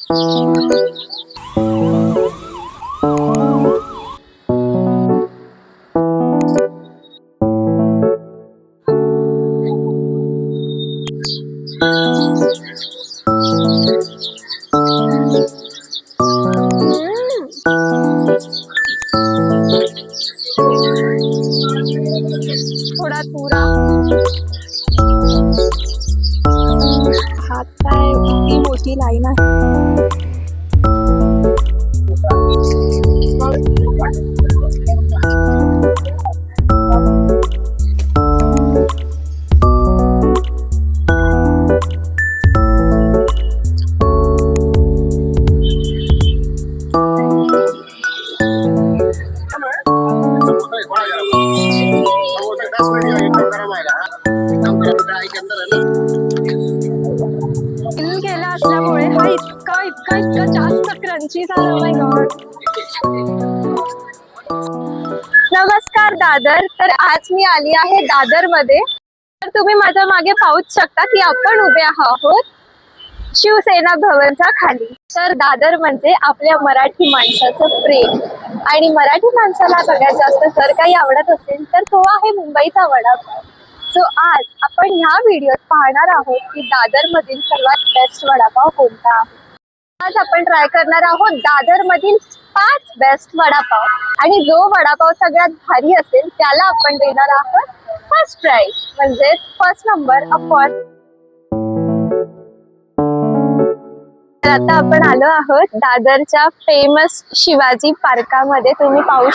थोडा तुरा हात काय ती मोठी लाईन आहे. गेला असल्यामुळे हा इतका इतका इतका जास्त क्रंची झाला. माय गॉड. नमस्कार दादर. तर आज मी आली आहे दादर मध्ये. तर तुम्ही माझ्या मागे पाहूच शकता की आपण उभे आहोत शिवसेना भवनच्या खाली. तर दादर म्हणजे आपल्या मराठी माणसाचं प्रेम, आणि मराठी माणसाला सगळ्यात जास्त जर काही आवडत असेल तर तो आहे मुंबईचा वडापाव. सो आज आपण ह्या व्हिडिओत पाहणार आहोत की दादर मधील सर्वात बेस्ट वडापाव कोणता आहे. आज आपण ट्राय करणार आहोत दादर मधील 5 बेस्ट वडापाव, आणि जो वडापाव सगळ्यात भारी असेल त्याला आपण देणार आहोत फर्स्ट प्राइज, म्हणजे फर्स्ट नंबर अपॉन. तर आता आपण आलो आहोत दादरच्या फेमस शिवाजी पार्कामध्ये. तुम्ही पाहू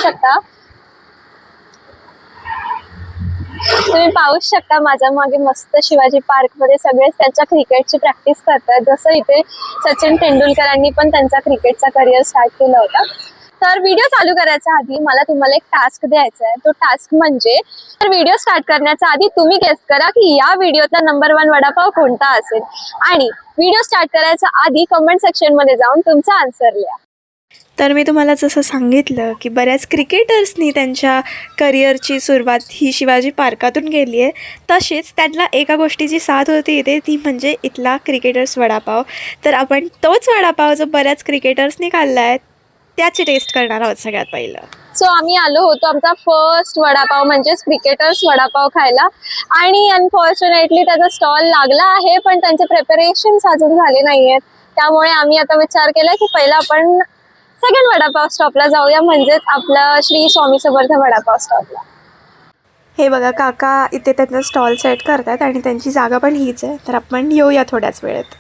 शकता माझ्या मागे मस्त शिवाजी पार्क मध्ये सगळेच त्यांच्या क्रिकेटची प्रॅक्टिस करतात. जसं इथे सचिन तेंडुलकरांनी पण त्यांचा क्रिकेटचा करिअर स्टार्ट केला होता. तर व्हिडिओ चालू करायच्या आधी मला तुम्हाला एक टास्क द्यायचा आहे. तो टास्क म्हणजे, तर व्हिडिओ स्टार्ट करण्याच्या आधी तुम्ही गेस करा की या व्हिडिओतला नंबर 1 वडापाव कोणता असेल, आणि व्हिडिओ स्टार्ट करायच्या आधी कमेंट सेक्शन मध्ये जाऊन तुमचा आन्सर लिहा. तर मी तुम्हाला जसं सांगितलं की बऱ्याच क्रिकेटर्सनी त्यांच्या करिअरची सुरुवात ही शिवाजी पार्कातून केली आहे. तसेच त्यांना एका गोष्टीची साथ होती इथे, ती म्हणजे इथला क्रिकेटर्स वडापाव. तर आपण तोच वडापाव जो बऱ्याच क्रिकेटर्सनी खाल्ला आहे त्याची टेस्ट करणार आहोत सगळ्यात पहिलं. सो आम्ही आलो होतो आमचा फर्स्ट वडापाव म्हणजेच क्रिकेटर्स वडापाव खायला, आणि अनफॉर्च्युनेटली त्याचा स्टॉल लागला आहे पण त्यांचे प्रिपरेशन अजून झाले नाहीयेत. त्यामुळे आम्ही आता विचार केला की पहिला आपण सेकंड वडापाव स्टॉपला जाऊया, म्हणजेच आपला श्री स्वामी समर्थ वडापाव स्टॉपला. हे बघा, काका इथे त्यांचा स्टॉल सेट करतात आणि त्यांची जागा पण हीच आहे. तर आपण येऊया थोड्याच वेळेत.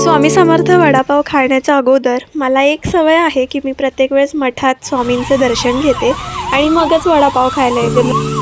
स्वामी समर्थ वडापाव खाण्याच्या अगोदर मला एक सवय आहे की मी प्रत्येक वेळेस मठात स्वामींचे दर्शन घेते आणि मगच वडापाव खायला येते.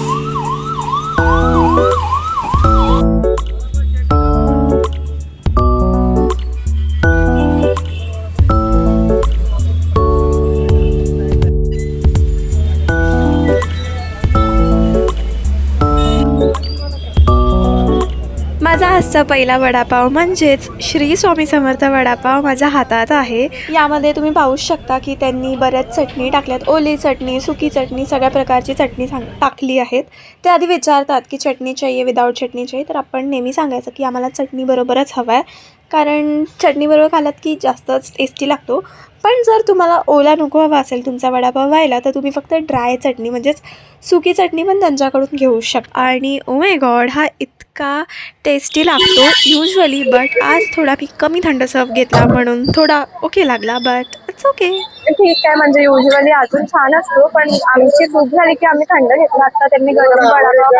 माझा आजचा पहिला वडापाव म्हणजेच श्री स्वामी समर्थ वडापाव माझ्या हातात आहे. यामध्ये तुम्ही पाहू शकता की त्यांनी बऱ्याच चटणी टाकल्यात. ओली चटणी, सुकी चटणी, सगळ्या प्रकारची चटणी टाकली आहेत. ते आधी विचारतात की चटणी चाहिए विदाऊट चटणी चाहिए, तर आपण नेहमी सांगायचं की आम्हाला चटणी बरोबरच हवा आहे, कारण चटणी बरोबर खाल्लात की जास्तच टेस्टी लागतो. पण जर तुम्हाला ओला नको हवा असेल तुमचा वडापाव व्हायला, तर तुम्ही फक्त ड्राय चटणी म्हणजेच सुकी चटणी पण त्यांच्याकडून घेऊ शकता. आणि ओ माय गॉड, हा इतका टेस्टी लागतो युजली, बट आज थोडा मी कमी थंड सर्व घेतला म्हणून थोडा ओके लागला, बट इट्स ओके. ठीक आहे, म्हणजे युजली अजून छान असतो, पण आमची चूक झाली की आम्ही थंड घेतला. आता त्यांनी गरम वडापाव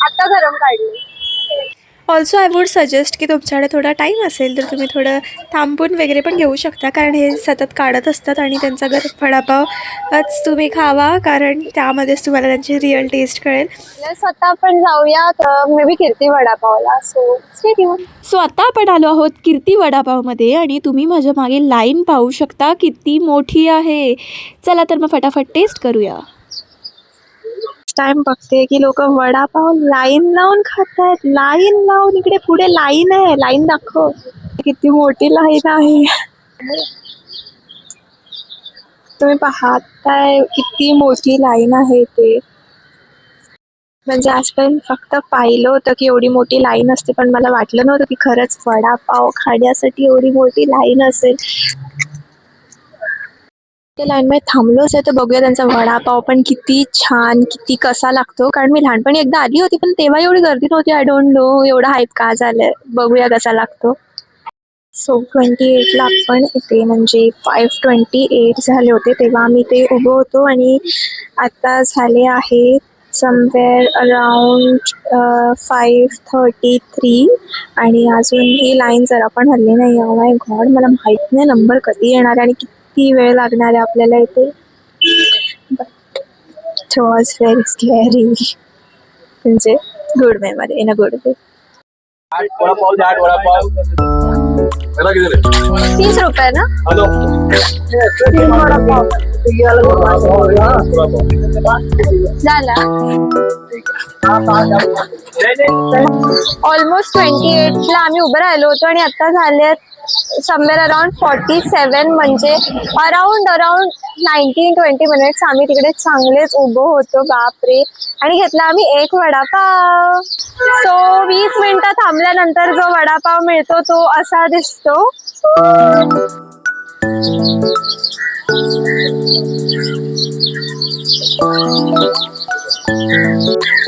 आता गरम काढले. ऑल्सो आय वूड सजेस्ट की तुमच्याकडे थोडा टाईम असेल तर तुम्ही थोडं थांबून वगैरे पण घेऊ शकता, कारण हे सतत काढत असतात आणि त्यांचा गरम वडापावच तुम्ही खावा, कारण त्यामध्येच तुम्हाला त्यांची रिअल टेस्ट कळेल. स्वतः आपण जाऊया मे बी कीर्ती वडापावला. सो आता आपण आलो आहोत कीर्ती वडापावमध्ये, आणि तुम्ही माझ्या मागे लाईन पाहू शकता किती मोठी आहे. चला तर मग फटाफट टेस्ट करूया. टाइम बघते की लोक वडापाव लाईन लावून खातात. लाईन लावून, इकडे पुढे लाईन आहे, लाईन दाखव. किती मोठी लाईन आहे, तुम्ही पाहताय किती मोठी लाईन आहे ते. म्हणजे आजपर्यंत फक्त पाहिलं होतं की एवढी मोठी लाईन असते, पण मला वाटलं नव्हतं की खरंच वडापाव खाण्यासाठी एवढी मोठी लाईन असेल. त्या लाईन मध्ये थांबलोच आहे तर बघूया त्यांचा वडापाव पण किती छान, किती कसा लागतो. कारण मी लहानपणी एकदा आली होती पण तेव्हा एवढी गर्दी नव्हती. आय डोंट नो एवढा हाईप का झालंय. बघूया कसा लागतो. सो 28 ला आपण इथे म्हणजे 5:28 झाले होते तेव्हा आम्ही ते उभं होतो आणि आता झाले आहे समवेअर अराउंड 5:33 आणि अजून ही लाईन जरा पण हल्ली नाही. ओ माय गॉड, मला माहित नाही नंबर कधी येणार आणि किती वेळ लागणार आहे आपल्याला इथे. But it was very scary, म्हणजे गुड वे मध्ये, इन अ गुड वे. 30 रुपये ना. झाला ऑलमोस्ट 28 ला आम्ही उभं राहिलो होतो आणि आता झाले समवेअर अराउंड 47, म्हणजे अराउंड 19-20 मिनिट्स आम्ही तिकडे चांगलेच उभं होतो. बापरे. आणि घेतला आम्ही एक वडापाव. सो 20 मिनिटं थांबल्यानंतर जो वडापाव मिळतो तो असा दिसतो.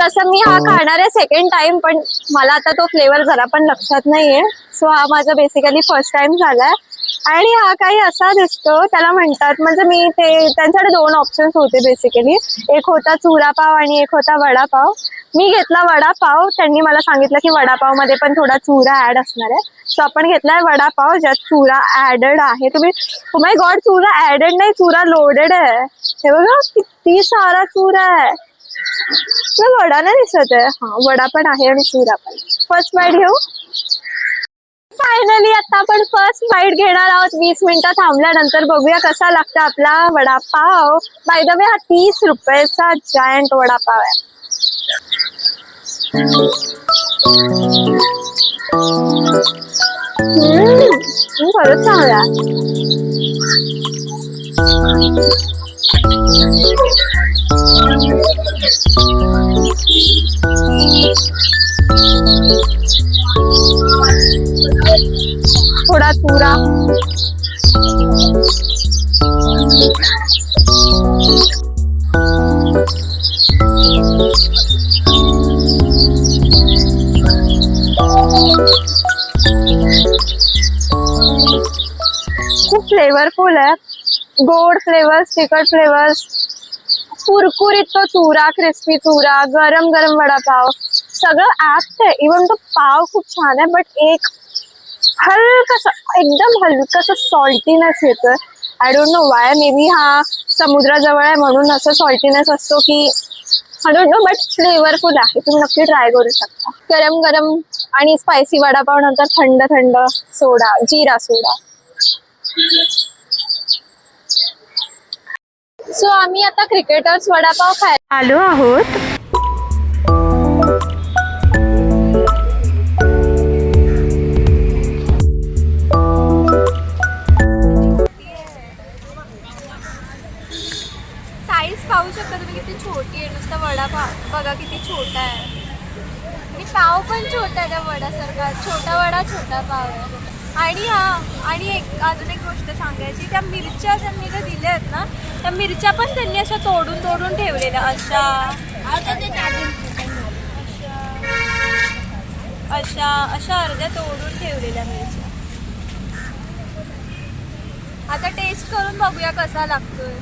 तसं मी हा खाणार आहे सेकंड टाइम, पण मला आता तो फ्लेवर जरा पण लक्षात नाहीये. सो हा माझा बेसिकली फर्स्ट टाइम झालाय आणि हा काही असा दिसतो. त्याला म्हणतात, म्हणजे मी ते त्यांच्याकडे 2 ऑप्शन्स होते बेसिकली. एक होता चुरा पाव आणि एक होता वडापाव. मी घेतला वडापाव. त्यांनी मला सांगितलं की वडापाव मध्ये पण थोडा चुरा ऍड असणार आहे. सो आपण घेतलाय वडापाव ज्यात चुरा ऍडेड आहे. तुम्ही ओ माय गॉड, चुरा ऍडेड नाही, चुरा लोडेड आहे. हे बघा किती सारा चुरा आहे. वडा नाही दिसत आहे. हा, वडा पण आहे आणि चुरा पण. फर्स्ट बाईट घेऊ. फायनली आता आपण फर्स्ट बाईट घेणार आहोत 20 मिनिटं थांबल्यानंतर. बघूया कसा लागतो आपला वडापाव. बाय द वे हा 30 रुपयाचा जायंट वडापाव आहे. खरंच चांगला. थोडा चुरा, खूप फ्लेवरफुल आहे. गोड फ्लेवर्स, तिखट फ्लेवर्स, कुरकुरीत तो चुरा, क्रिस्पी चुरा, गरम गरम वडापाव, सगळं ऍप्ट आहे. इवन तो पाव खूप छान आहे, बट एक हलकस, एकदम हलकस सॉल्टीनेस येतोय. I don't know Y. May be हा समुद्राजवळ आहे म्हणून असं सॉल्टीनेस असतो की I don't know, but flavourful आहे. तुम्ही नक्की ट्राय करू शकता. गरम गरम आणि स्पायसी वडापाव नंतर थंड थंड सोडा, जिरा सोडा. सो आम्ही आता क्रिकेटर्स वडापाव खायला आलो आहोत. साईज पाहू शकता तुम्ही किती छोटी आहे. नुसता वडापाव बघा किती छोटा आहे आणि पाव पण छोटा आहे त्या वड्यासारखा. छोटा वडा छोटा पाव आहे. आणि आणि अजून एक गोष्ट सांगायची, त्या मिरच्या त्यांनी ज्या दिल्या आहेत ना, त्या मिरच्या पण त्यांनी अशा तोडून तोडून ठेवलेल्या, अशा अशा अशा अर्ध्या तोडून ठेवलेल्या मिरच्या. आता टेस्ट करून बघूया कसा लागतोय.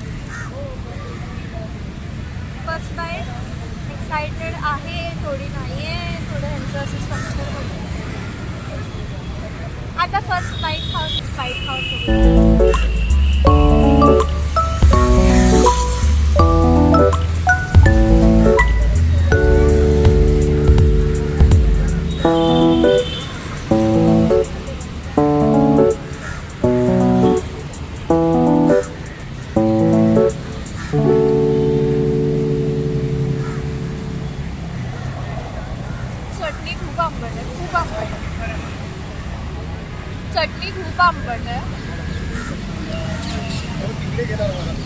फर्स्ट बाईट एक्साइटेड आहे, थोडी नाही आहे, थोडं ह्यांचं असं स्ट्रक्चर बघूया. आता फर्स्ट बाईट खाऊ. चटणी खूप आंबट आहे, खूप आंबट आहे. चटणी खूप आंबट आहे.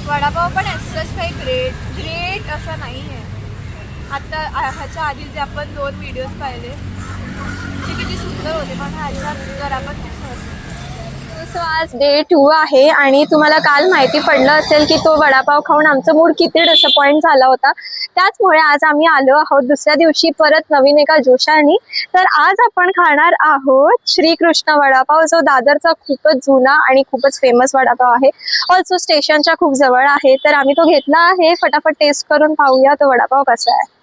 वडापाव पण असंच काही ग्रेट असं नाही आहे. आता ह्याच्या आधी जे आपण 2 व्हिडिओज पाहिले ते किती सुंदर होते, पण ह्याच्यात जरा पण सो आज डे 2 आहे आणि तुम्हाला काल माहिती पडलं असेल की तो वडापाव खाऊन आमचं मूड किती डिसअपॉइंट झाला होता. त्याचमुळे आज आम्ही आलो आहोत दुसऱ्या दिवशी परत नवीन एका जोशाने. तर आज आपण खाणार आहोत श्रीकृष्ण वडापाव, जो दादरचा खूपच जुना आणि खूपच फेमस वडापाव आहे. ऑल्सो स्टेशनच्या खूप जवळ आहे. तर आम्ही तो घेतला आहे. फटाफट टेस्ट करून पाहूया तो वडापाव कसा आहे.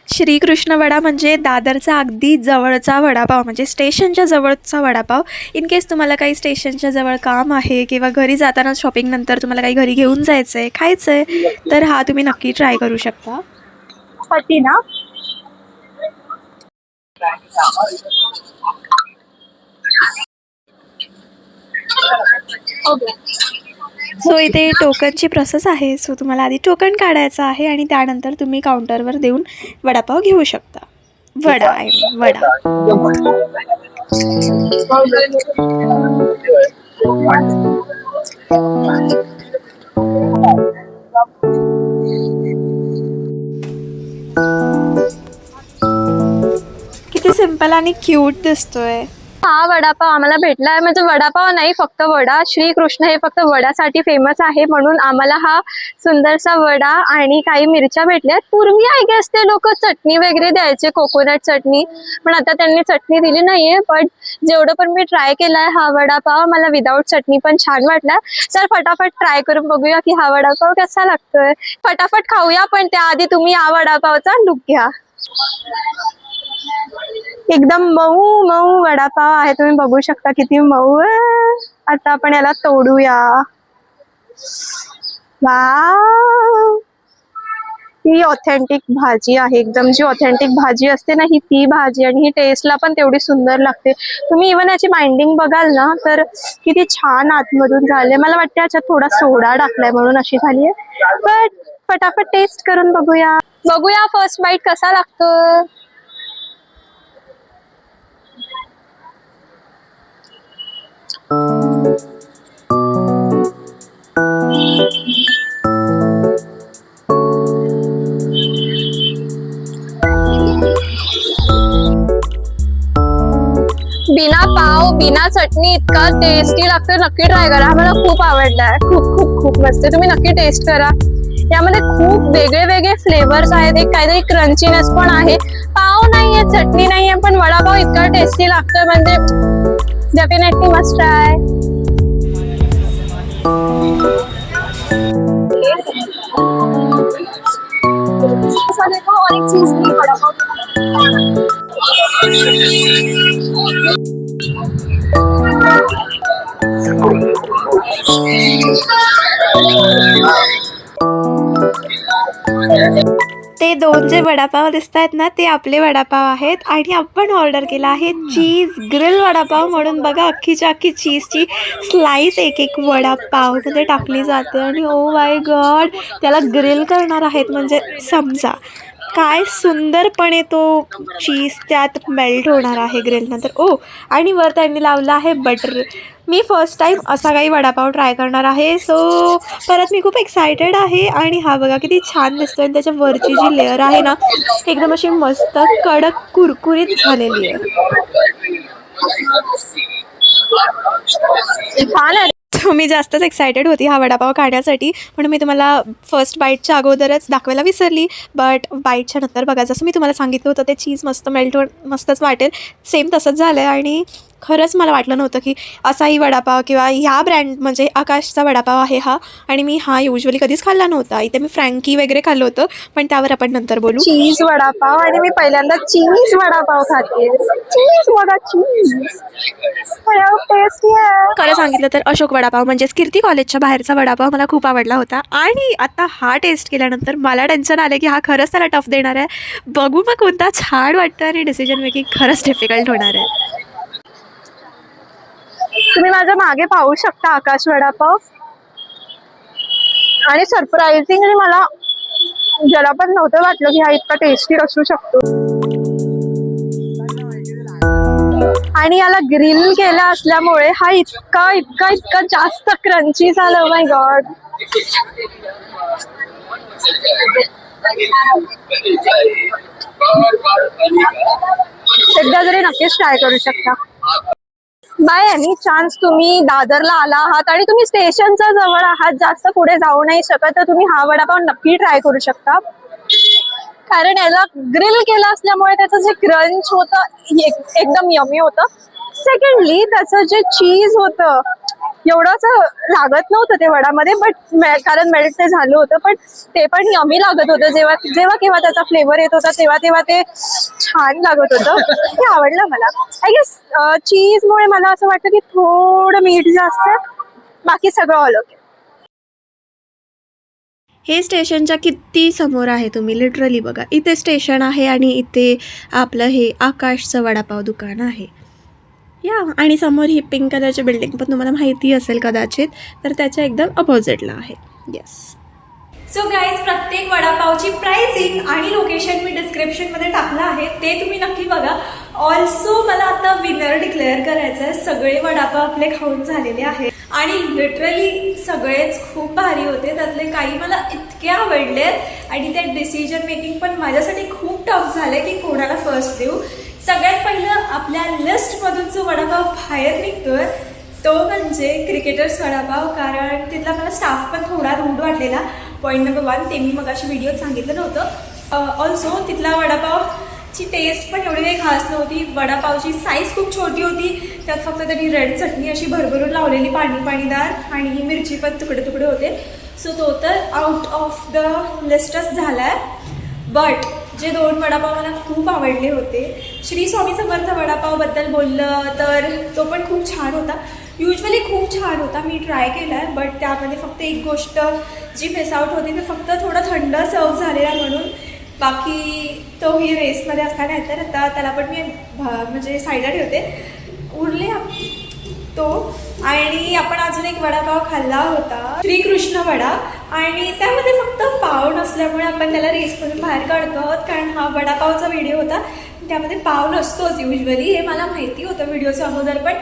श्रीकृष्ण वडा म्हणजे दादरचा अगदी जवळचा वडापाव, म्हणजे स्टेशनच्या जवळचा वडापाव. इन केस तुम्हाला काही स्टेशनच्या जवळ काम आहे किंवा घरी जाताना शॉपिंगनंतर तुम्हाला काही घरी घेऊन जायचं आहे, खायचं आहे, तर हा तुम्ही नक्की ट्राय करू शकता. पटी ना सो इथे टोकनची प्रोसेस आहे. सो तुम्हाला आधी टोकन काढायचं आहे आणि त्यानंतर तुम्ही काउंटरवर देऊन वडापाव घेऊ शकता. वडा किती सिंपल आणि क्यूट दिसतोय. हा वडापाव आम्हाला भेटला आहे. म्हणजे वडापाव नाही, फक्त वडा. श्रीकृष्ण हे फक्त वड्यासाठी फेमस आहे, म्हणून आम्हाला हा सुंदरसा वडा आणि काही मिरच्या भेटल्यात. पूर्वी आय गेस ते लोक चटणी वगैरे द्यायचे, कोकोनट चटणी, पण आता त्यांनी चटणी दिली नाहीये. पण जेवढं पण मी ट्राय केलाय हा वडापाव, मला विदाऊट चटणी पण छान वाटला. तर फटाफट ट्राय करून बघूया की हा वडापाव कसा लागतोय. फटाफट खाऊया, पण त्याआधी तुम्ही हा वडापावचा लुक घ्या. एकदम मऊ मऊ वडापाव आहे. तुम्ही बघू शकता किती मऊ आहे. आता आपण याला तोडूया. वाव, ही ऑथेंटिक भाजी आहे. एकदम जी ऑथेंटिक भाजी असते ना, ही ती भाजी, आणि ही टेस्टला पण तेवढी सुंदर लागते. तुम्ही इव्हन याची बाइंडिंग बघाल ना, तर किती छान आतमधून झाले. मला वाटतं याच्यात थोडा सोडा टाकलाय म्हणून अशी झाली आहे. पण फटाफट टेस्ट करून बघूया. फर्स्ट बाईट कसा लागतो. बिना पाव बिना चटणी इतका टेस्टी लागतो. नक्की ट्राय करा. मला खूप आवडलाय. खूप खूप खूप मस्त. तुम्ही नक्की टेस्ट करा. यामध्ये खूप वेगळे वेगळे फ्लेवर्स आहेत. एक काहीतरी क्रंचीनेस पण आहे. पाव नाहीये, चटणी नाहीये, पण वडापाव इतका टेस्टी लागतोय, म्हणजे डेफिनेटली मस्ट ट्राय. और एक चीज भी वडापाव ते 2 जे वडापाव दिसत आहेत ना, ते आपले वडापाव आहेत आणि आपण ऑर्डर केला आहे चीज ग्रिल वडापाव म्हणून. बघा, अख्खीच्या अख्खी चीजची स्लाइस एक एक वडापावमध्ये टाकली जाते आणि ओ माय गॉड, त्याला ग्रिल करणार आहेत. म्हणजे समजा काय सुंदरपणे तो चीज त्यात मेल्ट होणार आहे ग्रिलनंतर. ओ, आणि वर त्यांनी लावलं आहे बटर. मी फर्स्ट टाईम असा काही वडापाव ट्राय करणार आहे. सो परत मी खूप एक्सायटेड आहे. आणि हा बघा किती छान दिसतोय. आणि त्याच्या वरची जी लेअर आहे ना, एकदम अशी मस्त कडक कुरकुरीत झालेली आहे. छान आहे. सो मी जास्तच एक्सायटेड होती हा वडापाव खाण्यासाठी, म्हणून मी तुम्हाला फर्स्ट बाईटच्या अगोदरच दाखवायला विसरली. बट बाईटच्या नंतर बघा, जसं मी तुम्हाला सांगितलं होतं, ते चीज मस्त मेल्ट मस्तच वाटेल, सेम तसंच झालं आहे. आणि खरंच मला वाटलं नव्हतं की असाही वडापाव किंवा ह्या ब्रँड म्हणजे आकाशचा वडापाव आहे हा. आणि मी हा युजली कधीच खाल्ला नव्हता. इथे मी फ्रँकी वगैरे खाल्लं होतं, पण त्यावर आपण नंतर बोलू. चीज वडापाव, आणि मी पहिल्यांदा चीज वडापाव खाते. चीज बघा, चीज टेस्टी आहे. खरं सांगितलं तर अशोक वडापाव म्हणजेच कीर्ती कॉलेजच्या बाहेरचा वडापाव मला खूप आवडला होता. आणि आता हा टेस्ट केल्यानंतर मला टेन्शन आलं की हा खरंच त्याला टफ देणार आहे. बघू मग कोणता छान वाटतं, आणि डिसिजन मेकिंग खरंच डिफिकल्ट होणार आहे. तुम्ही माझ्या मागे पाहू शकता आकाश वडापाव. आणि सरप्राइझिंगली मला जरा पण नव्हतं वाटलं की हा इतका टेस्टी असू शकतो. आणि याला ग्रिल केला असल्यामुळे हा इतका इतका इतका जास्त क्रंची झाला. माय गॉड. एकदा जरी नक्कीच ट्राय करू शकता. बाय एनी चान्स तुम्ही दादरला आला आहात आणि तुम्ही स्टेशनच्या जवळ आहात, जास्त पुढे जाऊ नाही शकत, तर तुम्ही हा वडापाव नक्की ट्राय करू शकता. कारण याला ग्रिल केलं असल्यामुळे त्याचं जे क्रंच होतं एकदम यमी होतं. सेकंडली त्याचं जे चीज होतं एवढंच लागत नव्हतं ते वडामध्ये, बट कारण मेल्ट ते झालं होतं, पण ते पण यमी लागत होतं. जेव्हा जेव्हा केव्हा त्याचा फ्लेवर येत होता तेव्हा तेव्हा ते छान लागत होतं. ते आवडलं मला. आय गेस चीजमुळे मला असं वाटतं की थोडं मीठ जास्त, बाकी सगळं ऑल ओके. हे स्टेशनच्या किती समोर आहे, तुम्ही लिटरली बघा. इथे स्टेशन आहे आणि इथे आपलं हे आकाशचं वडापाव दुकान आहे. या आणि समोर ही पिंक कलरची बिल्डिंग पण तुम्हाला माहिती असेल कदाचित, तर त्याच्या एकदम अपोजिटला आहे. येस. सो गाईज, प्रत्येक वडापावची प्राइसिंग आणि लोकेशन मी डिस्क्रिप्शनमध्ये टाकलं आहे, ते तुम्ही नक्की बघा. ऑल्सो मला आता विनर डिक्लेअर करायचं आहे. सगळे वडापाव आपले खाऊन झालेले आहेत आणि लिटरली सगळेच खूप भारी होते. त्यातले काही मला इतके आवडले आणि ते डिसिजन मेकिंग पण माझ्यासाठी खूप टफ झाले की कोणाला फर्स्ट देऊ. सगळ्यात पहिलं आपल्या लिस्टमधून जो वडापाव बाहेर निघतोय तो म्हणजे क्रिकेटर्स वडापाव. कारण तिथला मला स्टाफ पण थोडा रूड वाटलेला. पॉईंट नंबर 1, ते मी मगाशी व्हिडिओत सांगितलं नव्हतं. ऑल्सो तिथला वडापावची टेस्ट पण एवढी काही खास नव्हती. वडापावची साईज खूप छोटी होती. त्यात फक्त त्यांनी रेड चटणी अशी भरभरून लावलेली पाणीदार आणि मिरची पण तुकडे तुकडे होते. सो तो तर आउट ऑफ द लिस्टच झाला आहे. बट जे 2 वडापाव मला खूप आवडले होते. श्री स्वामी समर्थ वडापावबद्दल बोललं तर तो पण खूप छान होता. युजली खूप छान होता, मी ट्राय केला आहे. बट त्यामध्ये फक्त एक गोष्ट जी मिस आउट होती ते फक्त थोडं थंड सर्व झालेला म्हणून. बाकी तोही रेसमध्ये असताना तर आता त्याला पण मी म्हणजे साईडला ठेवते. उरले तो. आणि आपण अजून एक वडापाव खाल्ला होता, श्रीकृष्ण वडा, आणि त्यामध्ये फक्त पाव नसल्यामुळे आपण त्याला रेसमधून बाहेर काढतो आहोत. कारण हा वडापावचा व्हिडिओ होता, त्यामध्ये पाव नसतोच युजली. हे मला माहिती होतं व्हिडिओच्या अगोदर, पण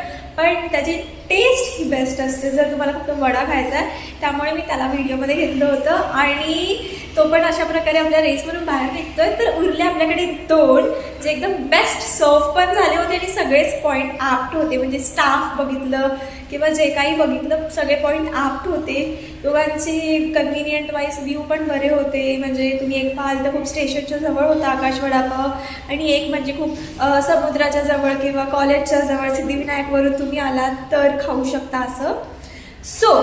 त्याची टेस्ट ही बेस्ट असते जर तुम्हाला फक्त वडा खायचा आहे. त्यामुळे मी त्याला व्हिडिओमध्ये घेतलं होतं आणि तो पण अशा प्रकारे आपल्या रेसमधून बाहेर निघतोय. तर उरले आपल्याकडे 2 जे एकदम बेस्ट सर्व पण झाले होते आणि सगळेच पॉईंट ॲप्ट होते. म्हणजे स्टाफ बघितलं किंवा जे काही बघितलं सगळे पॉईंट ॲप्ट होते. दोघांचे कन्व्हिनियंट वाईज व्ह्यू पण बरे होते. म्हणजे तुम्ही एक पाहाल तर खूप स्टेशनच्या जवळ होता आकाश वडापाव, आणि एक म्हणजे खूप समुद्राच्या जवळ किंवा कॉलेजच्या जवळ सिद्धिविनायकवरून तुम्ही आलात तर खाऊ शकता असं. सो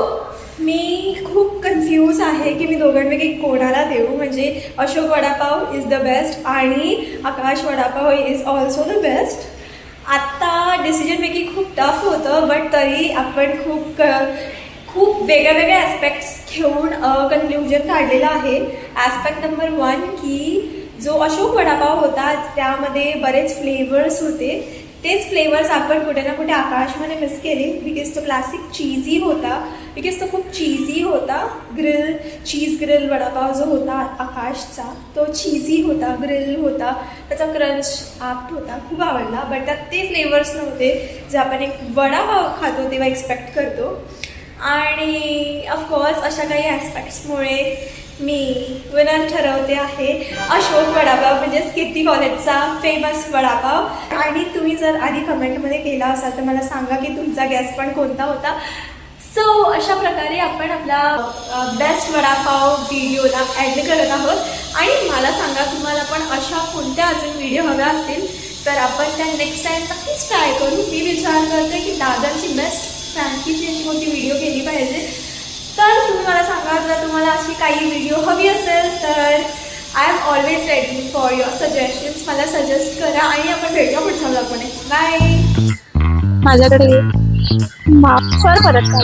मी खूप कन्फ्यूज आहे की मी दोघांपैकी कोणाला देऊ. म्हणजे Ashok vada pav is the best आणि Akash vada pav is also the best. आत्ता डिसिजन मेकिंग खूप टफ होतं, बट तरी आपण खूप वेगळ्या वेगळ्या ॲस्पेक्ट्स घेऊन कन्क्ल्युजन काढलेलं आहे. ॲस्पेक्ट नंबर 1 की जो अशोक वडापाव होता त्यामध्ये बरेच फ्लेवर्स होते. तेच फ्लेवर्स आपण कुठे ना कुठे आकाशमध्ये मिस केले. बिकॉज तो क्लासिक चीजी होता, बिकॉज तो खूप चीजी होता. चीज ग्रिल वडापाव जो होता आकाशचा तो चीजी होता, ग्रिल होता, त्याचा क्रंच ॲप्ट होता, खूप आवडला. बट त्यात ते फ्लेवर्स नव्हते जे आपण एक वडापाव खातो तेव्हा एक्सपेक्ट करतो. आणि ऑफकोर्स अशा काही ॲस्पेक्ट्समुळे मी विनर ठरवते आहे अशोक वडापाव, म्हणजेच कीर्ती कॉलेजचा फेमस वडापाव. आणि तुम्ही जर आधी कमेंटमध्ये केला असाल तर मला सांगा की तुमचा गॅस पण कोणता होता. सो अशा प्रकारे आपण आपला बेस्ट वडापाव व्हिडिओला ॲड करत आहोत. आणि मला सांगा तुम्हाला पण अशा कोणत्या अजून व्हिडिओ हव्या असतील तर आपण त्या नेक्स्ट टाईम नक्कीच ट्राय करू. मी विचार करते की दादरची बेस्ट फ्रँकीची कोणती व्हिडिओ केली पाहिजे. तर तुम्ही मला सांगा जर तुम्हाला अशी काही व्हिडिओ हवी असेल तर I am always ready for your suggestions. मला सजेस्ट करा आणि आपण भेटूया पुढच्या व्लॉगमध्ये. बाय. माझ्याकडे सर परत काय